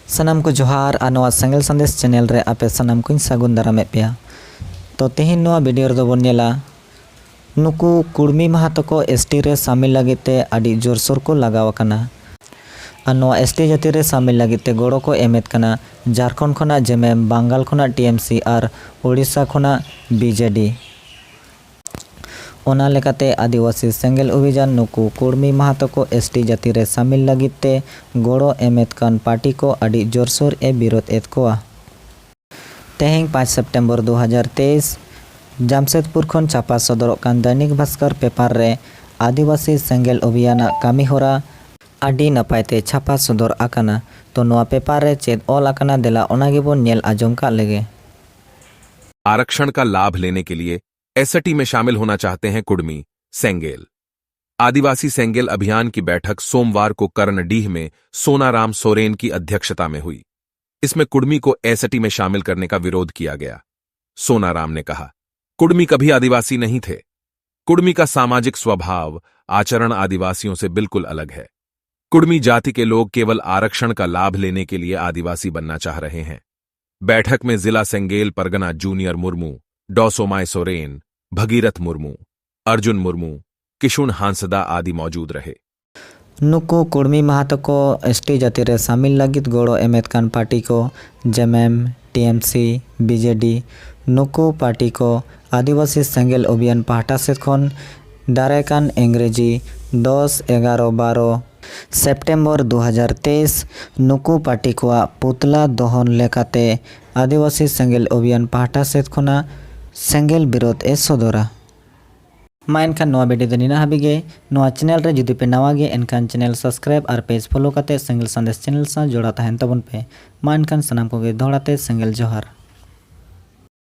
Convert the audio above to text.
सनाम को जोहार और नवा सेंगल संदेश चैनल रे आपे सनाम को सागुन दारामे पेया। तो तेहिन नवा वीडियो रे बोन नेला नुकु कुड़मी महातो को एसटी रे शामिल लगते आदि जोरसोर को लगाव कना और नवा एसटी जाति रे शामिल लगते गड़ो को एमेद कना झारखंड खोना जेमेम बंगाल खोना टीएमसी और उड़ीसा खोना बीजेडी। ओना लेकाते आदिवासी सेंगल अभियान नुकु कुड़मी महातो को एसटी जाति रे शामिल लगते गड़ो एमेद कान पार्टी को आदि जोरसोर ए विरोध एद कोआ। तेहें 5 सितंबर 2023 जामशेदपुर खन छापा सदरक कान दैनिक भास्कर पेपर रे आदिवासी सेंगल अभियान कामी होरा आदि नपायते छापा सदर आकाना। तो नवा पेपर रे चेद ऑल आकाना देला ओनागेबोन नेल आजम का लगे। आरक्षण का लाभ लेने के लिए एसटी में शामिल होना चाहते हैं कुड़मी सेंगेल। आदिवासी सेंगेल अभियान की बैठक सोमवार को कर्णडीह में सोनाराम सोरेन की अध्यक्षता में हुई। इसमें कुड़मी को एसटी में शामिल करने का विरोध किया गया। सोनाराम ने कहा, कुड़मी कभी आदिवासी नहीं थे। कुड़मी का सामाजिक स्वभाव आचरण आदिवासियों से बिल्कुल अलग है। कुड़मी जाति के लोग केवल आरक्षण का लाभ लेने के लिए आदिवासी बनना चाह रहे हैं। बैठक में जिला सेंगेल परगना जूनियर मुर्मू डॉसोमाय सोरेन, भगीरथ मुर्मू, अर्जुन मुर्मू, किशुन हांसदा आदि मौजूद रहे। नुकु कुड़मी महातो को एसटी जाति रे शामिल लगित गड़ो एमेद कान पार्टी को जेमेम टीएमसी बीजेडी नुकु पार्टी को आदिवासी सेंगेल अभियान पाहटा सेद खन दारायकान इंग्रेजी 10, 11, 12 सेप्टेम्बर 2023 नुकु पार्टी को पुतला दहन लेकाते आदिवासी सेंगेल अभियान पाहटा सेद खना सेंगेल विरोध ए सदरा। मा एनखान नवा वीडियो दनिना हाबिगे नवा चैनल रे जुदी पे नवा गे एनखान चैनल सब्सक्राइब और पेज फॉलो करते सेंगेल संदेश चैनल सा जोड़ा तहन तबन पे। मा एनखान सनाम को गे दोहराते सेंगेल जोहार।